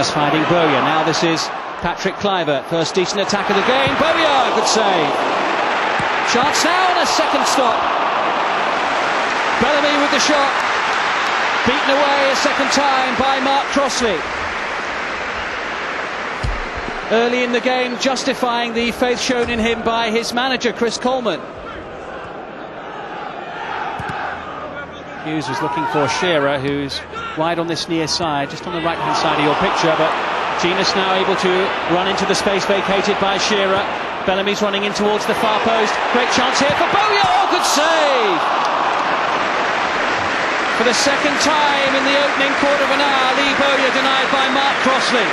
Genus finding Bowyer. Now this is Patrick Kluivert. First decent attack of the game. Bowyer, good save. Chance now and a second stop. Bellamy with the shot. Beaten away a second time by Mark Crossley. Early in the game, justifying the faith shown in him by his manager, Chris Coleman. Hughes was looking for Shearer, who's wide on this near side, just on the right-hand side of your picture, but Genus now able to run into the space vacated by Shearer. Bellamy's running in towards the far post. Great chance here for Bowyer. Oh, good save! For the second time in the opening quarter of an hour, Lee Bowyer denied by Mark Crossley.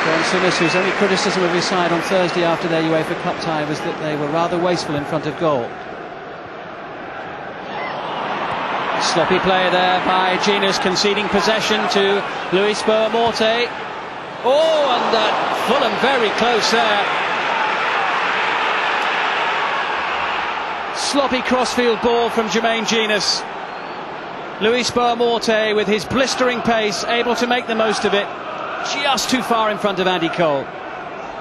Graham Souness, whose only criticism of his side on Thursday after their UEFA Cup tie was that they were rather wasteful in front of goal. Sloppy play there by Genus, conceding possession to Luis Boamorte. Oh, and Fulham very close there. Sloppy crossfield ball from Jermaine Genus. Luis Boamorte, with his blistering pace, able to make the most of it. Just too far in front of Andy Cole.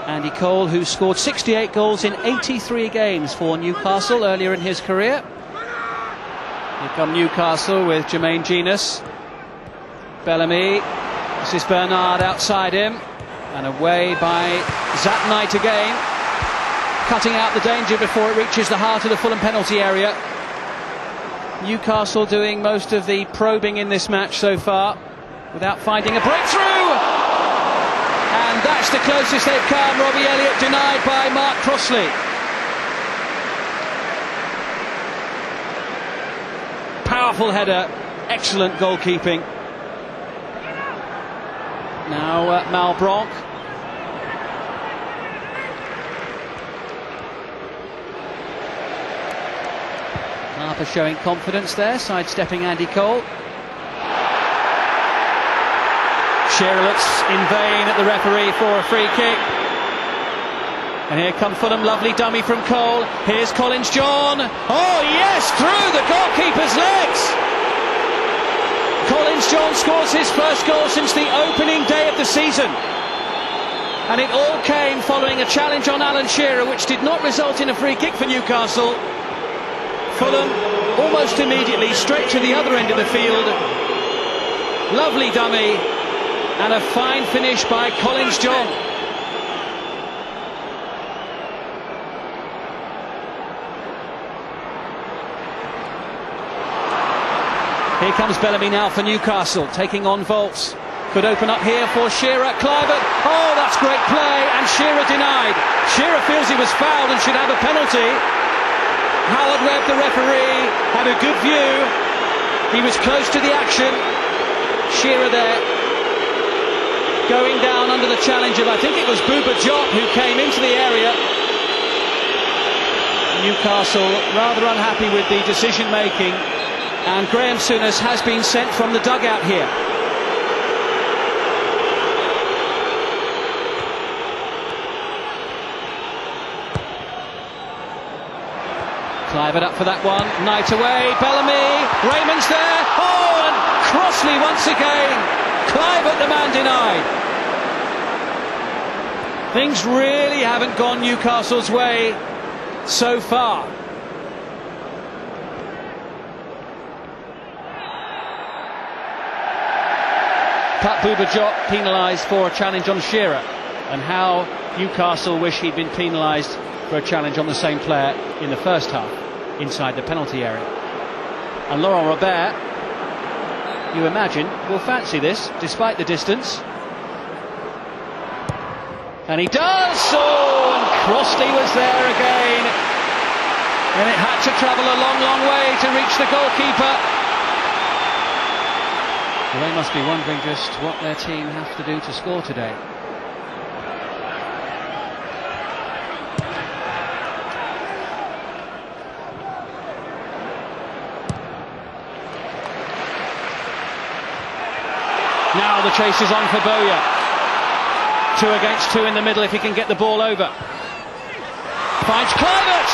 Andy Cole, who scored 68 goals in 83 games for Newcastle earlier in his career. Here come Newcastle with Jermaine Genus. Bellamy. This is Bernard outside him. And away by Zat Knight again. Cutting out the danger before it reaches the heart of the Fulham penalty area. Newcastle doing most of the probing in this match so far without finding a breakthrough. And that's the closest they've come. Robbie Elliott denied by Mark Crossley. Powerful header, excellent goalkeeping. Now Malbranc. Harper showing confidence there, sidestepping Andy Cole. Shearer looks in vain at the referee for a free kick. And here come Fulham, lovely dummy from Cole. Here's Collins John. Oh yes, through the goalkeeper's legs. Collins John scores his first goal since the opening day of the season. And it all came following a challenge on Alan Shearer, which did not result in a free kick for Newcastle. Fulham almost immediately straight to the other end of the field. Lovely dummy. And a fine finish by Collins John. Here comes Bellamy now for Newcastle, taking on Volts. Could open up here for Shearer. Kluivert. Oh, that's great play, and Shearer denied. Shearer feels he was fouled and should have a penalty. Howard Webb, the referee, had a good view. He was close to the action. Shearer there, going down under the challenge of, I think it was Bouba Diop, who came into the area. Newcastle rather unhappy with the decision making, and Graham Souness has been sent from the dugout here. Kluivert up for that one, Knight away, Bellamy, Raymond's there, oh, and Crossley once again. Kluivert, the man denied. Things really haven't gone Newcastle's way so far. Pat Bouba Diop penalised for a challenge on Shearer, and how Newcastle wish he'd been penalised for a challenge on the same player in the first half inside the penalty area. And Laurent Robert, you imagine, will fancy this despite the distance. And he does! Oh, and Crossley was there again. And it had to travel a long, long way to reach the goalkeeper. Well, they must be wondering just what their team have to do to score today. Now the chase is on for Bowyer. 2 against 2 in the middle if he can get the ball over. Finds Kluivert!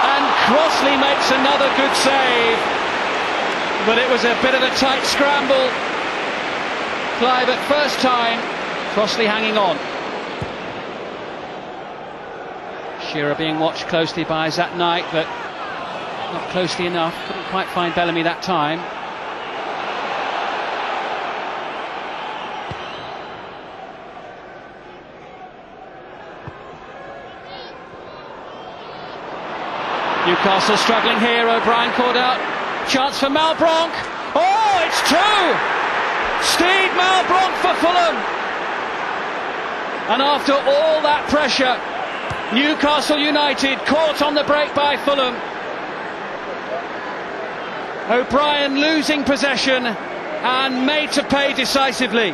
And Crossley makes another good save. But it was a bit of a tight scramble. Clive at first time, Crossley hanging on. Shearer being watched closely by Zat Knight, but not closely enough. Couldn't quite find Bellamy that time. Newcastle struggling here. O'Brien caught out. Chance for Malbronk. Oh, it's two! Steve Malbronk for Fulham. And after all that pressure, Newcastle United caught on the break by Fulham. O'Brien losing possession and made to pay decisively.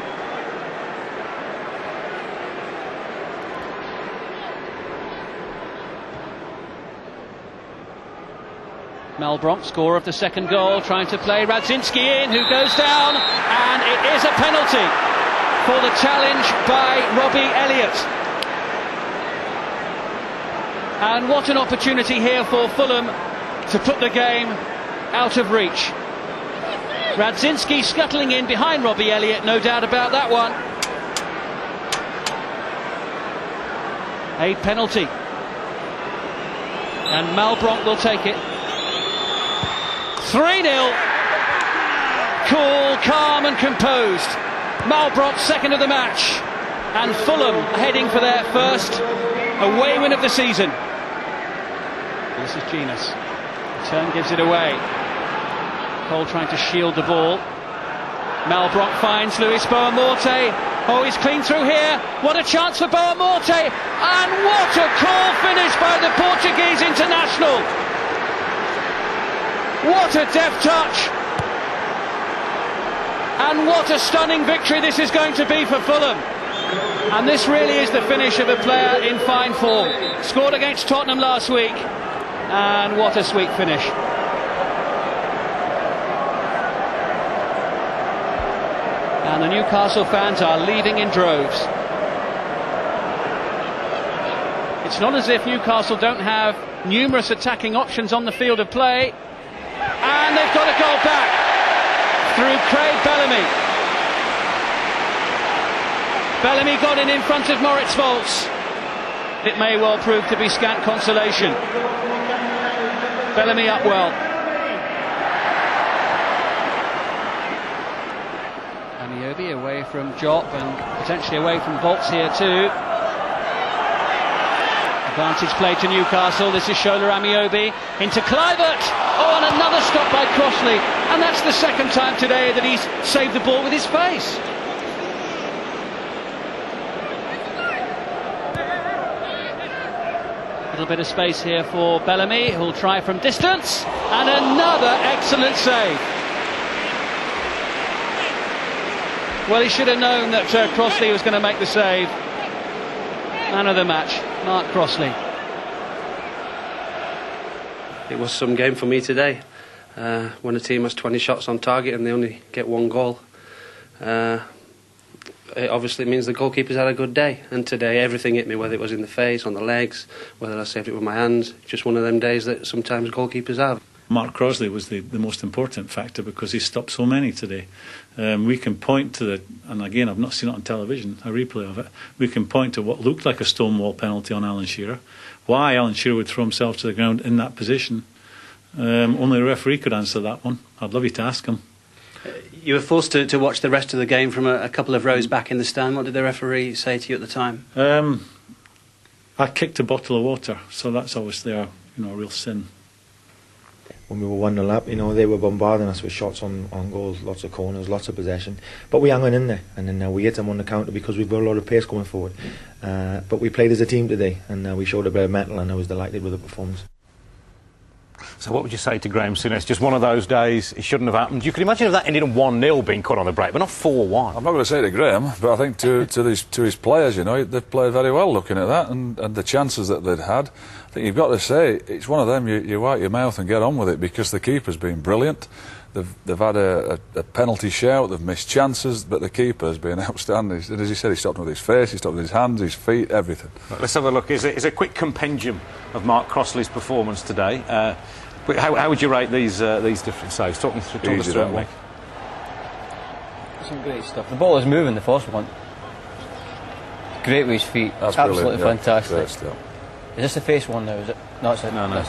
Malbronk, scorer of the second goal, trying to play Radzinski in, who goes down, and it is a penalty for the challenge by Robbie Elliott. And what an opportunity here for Fulham to put the game out of reach. Radzinski scuttling in behind Robbie Elliott, no doubt about that one. A penalty. And Malbronk will take it. 3-0. Cool, calm and composed. Malbronk second of the match. And Fulham heading for their first away win of the season. This is Genus. Turn gives it away. Cole trying to shield the ball. Malbronk finds Luis Boamorte. Oh, he's clean through here. What a chance for Boamorte. And what a cool finish by the Portuguese international. What a deft touch. And what a stunning victory this is going to be for Fulham. And this really is the finish of a player in fine form. Scored against Tottenham last week. And what a sweet finish. And the Newcastle fans are leaving in droves. It's not as if Newcastle don't have numerous attacking options on the field of play. And they've got a goal back through Craig Bellamy. Bellamy got in front of Moritz Volz. It may well prove to be scant consolation. Bellamy up well. Amiobi away from Jop and potentially away from Volz here too. Advantage play to Newcastle. This is Shola Amiobi into Kluivert. Oh, and another stop by Crossley. And that's the second time today that he's saved the ball with his face. A little bit of space here for Bellamy, who'll try from distance. And another excellent save. Well, he should have known that Crossley was going to make the save. Man of the match, Mark Crossley. It was some game for me today. When a team has 20 shots on target and they only get one goal, it obviously means the goalkeeper's had a good day. And today everything hit me, whether it was in the face, on the legs, whether I saved it with my hands. Just one of them days that sometimes goalkeepers have. Mark Crossley was the most important factor because he stopped so many today. We can point to and again I've not seen it on television, a replay of it, we can point to what looked like a stonewall penalty on Alan Shearer. Why Alan Shearer would throw himself to the ground in that position, only the referee could answer that one. I'd love you to ask him. You were forced to watch the rest of the game from a couple of rows back in the stand. What did the referee say to you at the time? I kicked a bottle of water, so that's obviously a real sin. When we were 1-0 up, they were bombarding us with shots on goals, lots of corners, lots of possession. But we hung on in there, and then we hit them on the counter because we've got a lot of pace going forward. But we played as a team today, and we showed a bit of mettle, and I was delighted with the performance. So what would you say to Graham Souness? Just one of those days, it shouldn't have happened. You could imagine if that ended in 1-0 being cut on the break, but not 4-1. I'm not going to say to Graham, but I think to his players, they've played very well looking at that and the chances that they'd had. I think you've got to say, it's one of them, you wipe your mouth and get on with it, because the keeper's been brilliant. They've had a penalty shout, they've missed chances, but the keeper's been outstanding. As he said, he stopped with his face, he stopped with his hands, his feet, everything. Let's have a look. It's a quick compendium of Mark Crossley's performance today. How would you rate these different saves? Talk us through it, Mick. Some great stuff. The ball is moving, the first one. Great with his feet. That's absolutely brilliant, fantastic. Great stuff. Is this the face one now? Is it? No, it's No.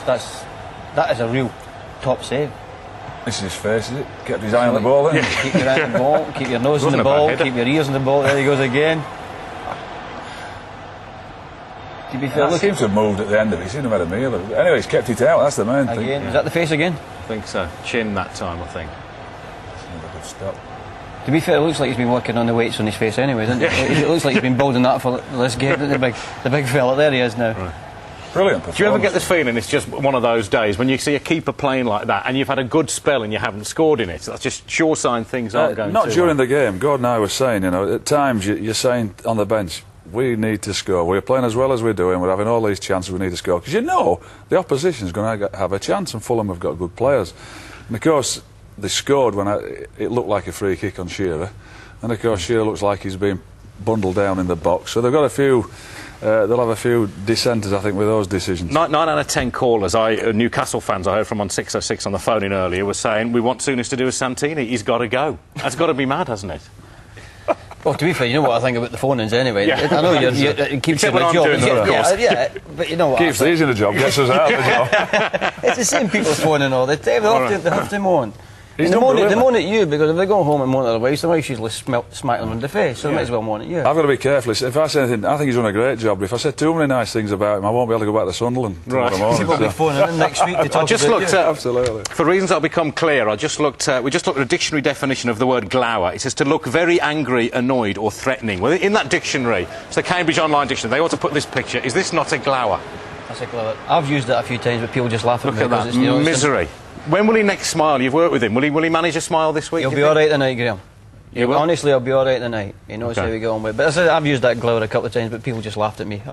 that is a real top save. This is his face, is it? Kept his eye on the ball, then. Keep your eye on the ball, keep your nose on the Wasn't a bad ball, header. keep your ears on the ball. There he goes again. To be fair, He look seems to have moved at the end of it. He seemed to have had a meal. Anyway, he's kept it out. That's the main thing. again. Is that the face again? I think so. Chin that time, I think. Never good stop. To be fair, it looks like he's been working on the weights on his face anyway, doesn't it? It looks like he's been building that for this game. The big fella, there he is now. Right. Brilliant performance. Do you ever get this feeling it's just one of those days when you see a keeper playing like that and you've had a good spell and you haven't scored in it? That's just sure sign things aren't going Not too during well. the game. Gordon and I were saying, you know, at times you're saying on the bench, we need to score. We're playing as well as we're doing. We're having all these chances. We need to score. Because you know the opposition's going to have a chance, and Fulham have got good players. And of course, they scored when it looked like a free kick on Shearer. And of course, Shearer looks like he's been bundled down in the box. So they've got a few. They'll have a few dissenters, I think, with those decisions. 9 out of 10 callers, Newcastle fans I heard from on 606 on the phone in earlier, were saying we want Souness to do a Santini. He's got to go. That's got to be mad, hasn't it? Well, to be fair, you know what I think about the phone-ins anyway. Yeah. I know it keeps you Except in when a I'm job. doing them, of course. Yeah, but you know what? Keeps these in a job, gets us out of the job. It's the same people phoning all the time. They have to moan. He's And they done moan brilliantly. at you because if they go home and moan at their wives, the wives usually smack them in the face, so they might as well moan at you. I've got to be careful. If I say anything, I think he's done a great job. But if I say too many nice things about him, I won't be able to go back to Sunderland tomorrow morning. People will be phoning in next week to talk I just about looked you. at, Absolutely. for reasons that'll become clear, we just looked at a dictionary definition of the word glower. It says to look very angry, annoyed or threatening. Well, in that dictionary, it's the Cambridge Online Dictionary, they ought to put this picture. Is this not a glower? That's a clever. I've used that a few times, but people just laugh at Look me at because that it's, you know, misery. When will he next smile? You've worked with him. Will he manage a smile this week? He'll do be you all think? right tonight, Graham. He will? Honestly, I'll be all right tonight. He knows Okay. how we go on with. But as I said, I've used that glower a couple of times, but people just laughed at me.